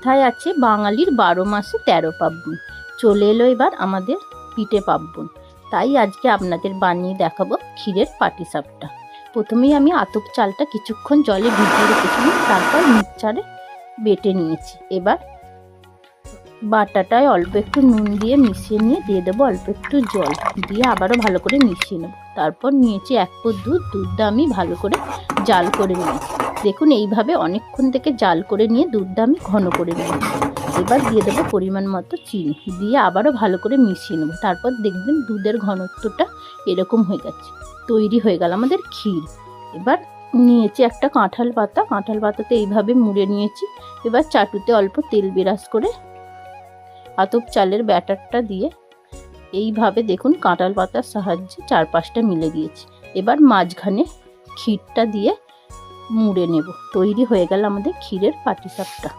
কথায় আছে বাঙালির 12 মাসে 13 পার্বণ। চলে এলো এবার আমাদের পিঠে পার্বণ। তাই আজকে আপনাদের বানিয়ে দেখাবো ক্ষীরের পাটিসাপটা। প্রথমেই আমি আতপ চালটা কিছুক্ষণ জলে ভিজিয়ে রেখেছিলাম, তারপর মিক্সচারে বেটে নিয়েছি। এবার বাটাটায় অল্প একটু নুন দিয়ে মিশিয়ে নিয়ে দিয়ে দেবো অল্প একটু জল দিয়ে আবারও ভালো করে মিশিয়ে নেব। তারপর নিয়েছি 1 পোদ দুধটা আমি ভালো করে জাল করে নিয়েছি। দেখুন এইভাবে অনেকক্ষণ থেকে জাল করে নিয়ে দুধটা আমি ঘন করে নিয়েছি। এবার দিয়ে দেবো পরিমাণ মতো চিনি, দিয়ে আবারও ভালো করে মিশিয়ে নেব। তারপর দেখবেন দুধের ঘনত্বটা এরকম হয়ে গেছে, তৈরি হয়ে গেল আমাদের ক্ষীর। এবার নিয়েছি একটা কাঁঠাল পাতাতে এইভাবে মুড়ে নিয়েছি। এবার চাটুতে অল্প তেল ব্রাশ করে আতপ চালের ব্যাটারটা দিয়ে এইভাবে দেখুন কাঁঠাল পাতার সাহায্যে 4-5টা মিলে দিয়েছি। এবার মাঝখানে ক্ষীরটা দিয়ে মুড়ে নেব। তৈরি হয়ে গেল আমাদের ক্ষীরের পাটিসাপটা।